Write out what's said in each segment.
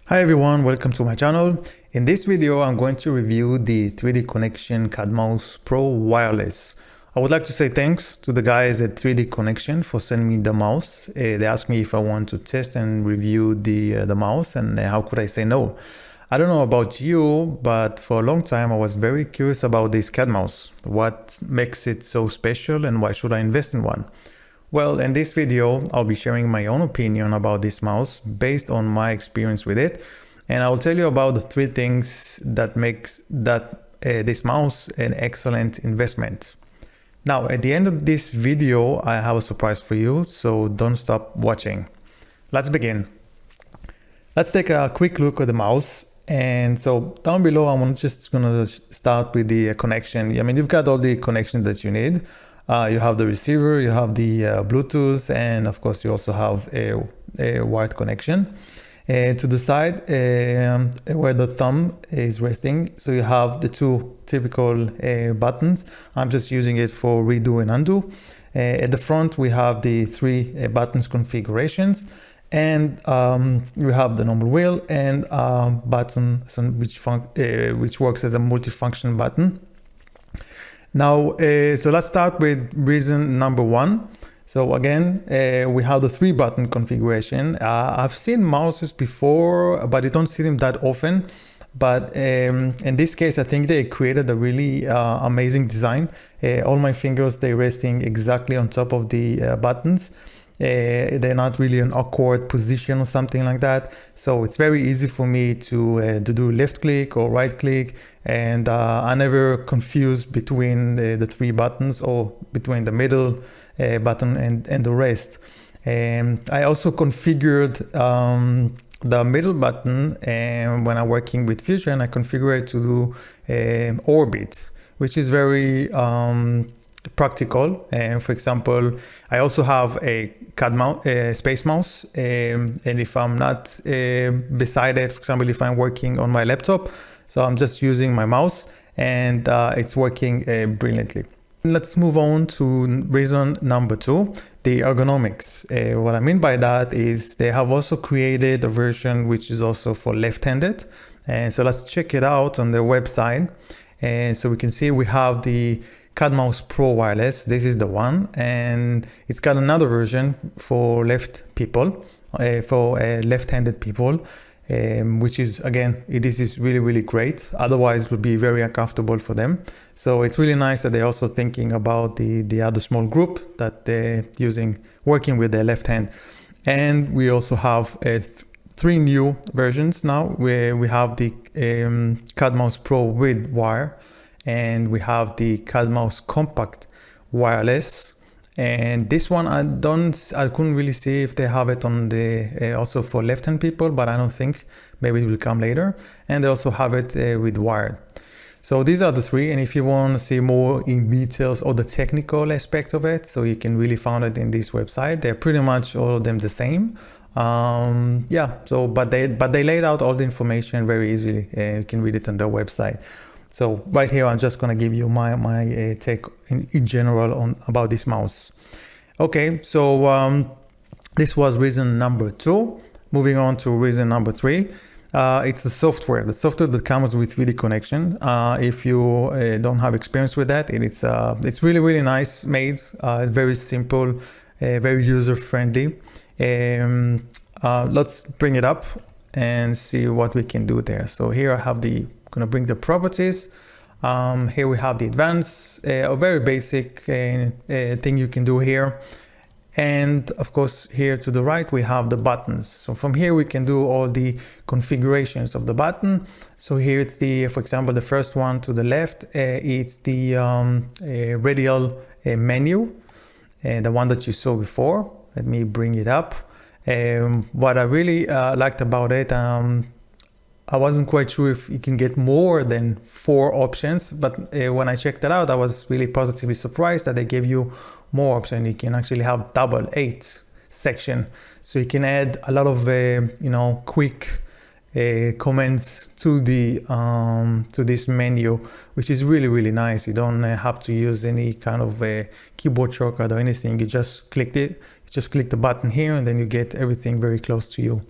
Hi everyone, welcome to my channel. In this video, I'm going to review the 3Dconnexion CadMouse Pro Wireless. I would like to say thanks to the guys at 3Dconnexion for sending me the mouse. They asked me if I want to test and review the mouse, and how could I say no? I don't know about you, but for a long time I was very curious about this CadMouse. What makes it so special and why should I invest in one? Well, in this video, I'll be sharing my own opinion about this mouse based on my experience with it. And I'll tell you about the 3 things that makes this mouse an excellent investment. Now, at the end of this video, I have a surprise for you, so don't stop watching. Let's begin. Let's take a quick look at the mouse. And so down below, I'm just gonna start with the connection. I mean, you've got all the connections that you need. You have the receiver, you have the Bluetooth, and of course you also have a wired connection. To the side where the thumb is resting, so you have the 2 typical buttons. I'm just using it for redo and undo. At the front we have the 3 buttons configurations, and you have the normal wheel and button which works as a multifunction button. Now, so let's start with reason number 1. So again, we have the 3 button configuration. I've seen mouses before, but you don't see them that often. But in this case, I think they created a really amazing design. All my fingers, they're resting exactly on top of the buttons. They're not really an awkward position or something like that, so it's very easy for me to do left click or right click, and I never confuse between the 3 buttons or between the middle button and the rest. I also configured the middle button, and when I'm working with Fusion, I configure it to do orbit, which is very practical. And for example, I also have a CadMouse, space mouse, and if I'm not beside it, for example, if I'm working on my laptop, so I'm just using my mouse, and it's working brilliantly. Let's move on to reason number 2, the ergonomics. What I mean by that is they have also created a version which is also for left-handed, and so let's check it out on their website. And so we can see we have the CadMouse Pro Wireless. This is the one, and it's got another version for left-handed people, which is, again, this is really great. Otherwise it would be very uncomfortable for them. So it's really nice that they're also thinking about the other small group that they're working with their left hand. And we also have 3 new versions now, where we have the CadMouse Pro with wire, and we have the CadMouse Compact Wireless. And this one I couldn't really see if they have it on the also for left-hand people, but I don't think, maybe it will come later. And they also have it with wired. So these are the 3, and if you want to see more in details or the technical aspect of it, so you can really find it in this website. They're pretty much all of them the same. Yeah, so but they laid out all the information very easily. You can read it on their website. So right here, I'm just going to give you my take in general about this mouse. Okay, so this was reason number 2. Moving on to reason number 3. It's the software that comes with 3Dconnexion. If you don't have experience with that, it's really nice made. It's very simple, very user-friendly. Let's bring it up and see what we can do there. So here I have gonna bring the properties. Here we have the advanced, a very basic thing you can do here. And of course, here to the right, we have the buttons. So from here, we can do all the configurations of the button. So here it's for example, the first one to the left, it's the radial menu, the one that you saw before. Let me bring it up. What I really liked about it, I wasn't quite sure if you can get more than 4 options, but when I checked it out, I was really positively surprised that they gave you more options. You can actually have double 8 section, so you can add a lot of quick comments to this menu, which is really nice. You don't have to use any kind of keyboard shortcut or anything. You just click it. You just click the button here, and then you get everything very close to you.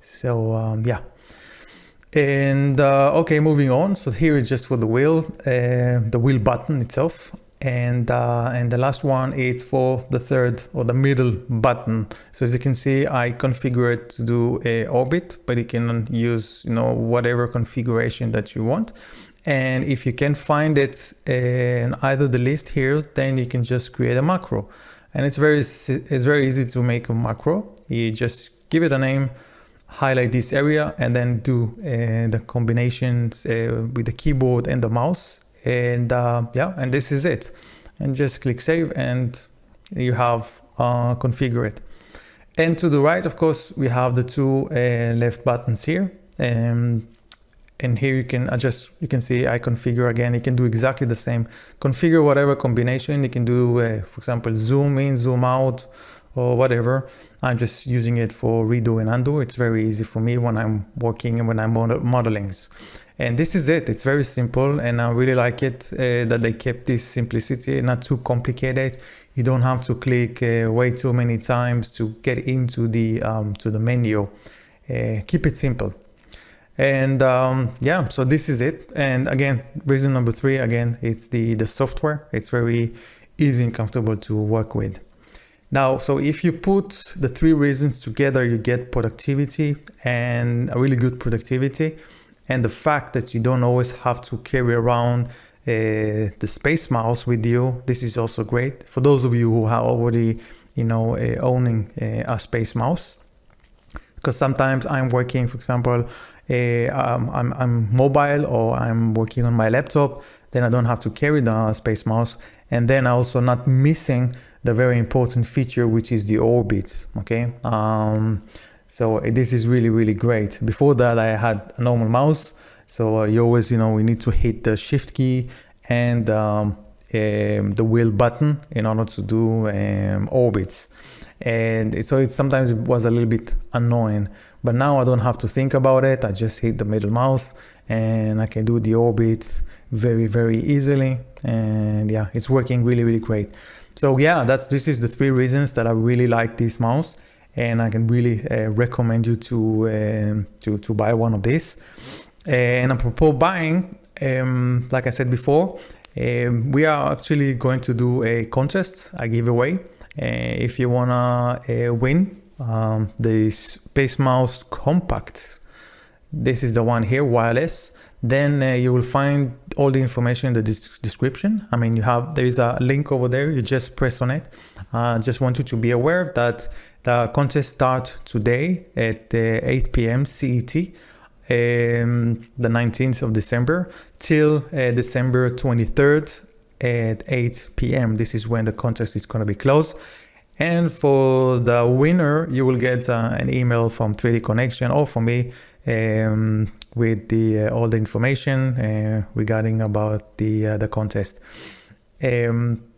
So yeah. And okay, moving on. So here is just for the wheel button itself. And the last one is for the third or the middle button. So as you can see, I configure it to do a orbit, but you can use, whatever configuration that you want. And if you can find it in either the list here, then you can just create a macro. And it's very easy to make a macro. You just give it a name, highlight this area, and then do the combinations with the keyboard and the mouse. And yeah, and this is it. And just click save, and you have configure it. And to the right, of course, we have the two left buttons here. And here you can adjust. You can see I configure again. You can do exactly the same. Configure whatever combination. You can do, for example, zoom in, zoom out, or whatever. I'm just using it for redo and undo. It's very easy for me when I'm working and when I'm modeling. And this is it. It's very simple, and I really like it that they kept this simplicity, not too complicated. You don't have to click way too many times to get into the menu. Keep it simple. And yeah, so this is it. And again, reason number 3, again, it's the software. It's very easy and comfortable to work with. Now, so if you put the 3 reasons together, you get productivity, and a really good productivity. And the fact that you don't always have to carry around the Space Mouse with you, this is also great for those of you who are already, owning a Space Mouse. Because sometimes I'm working, for example, I'm mobile, or I'm working on my laptop, then I don't have to carry the Space Mouse. And then I also not missing the very important feature, which is the orbit, okay? So this is really, really great. Before that, I had a normal mouse. So you always, we need to hit the shift key and the wheel button in order to do orbits. And so sometimes it was a little bit annoying, but now I don't have to think about it. I just hit the middle mouse and I can do the orbits very, very easily. And yeah, it's working really, really great. So yeah, this is the 3 reasons that I really like this mouse. And I can really recommend you to buy one of these. And apropos buying, like I said before, we are actually going to do a contest, a giveaway. If you wanna win the Space Mouse Compact, this is the one here, wireless. Then you will find all the information in the description. I mean, there is a link over there. You just press on it. Just want you to be aware that the contest starts today at 8 p.m. CET, the 19th of December, till December 23rd at 8 p.m. This is when the contest is going to be closed. And for the winner, you will get an email from 3Dconnexion or from me with all the information regarding about the contest.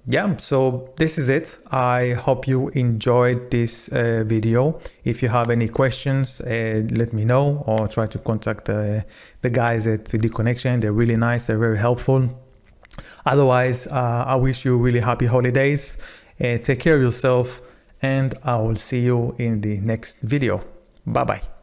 Yeah, so this is it. I hope you enjoyed this video. If you have any questions, let me know, or try to contact the guys at 3Dconnexion. They're really nice. They're very helpful. Otherwise, I wish you really happy holidays. Take care of yourself, and I will see you in the next video. Bye-bye.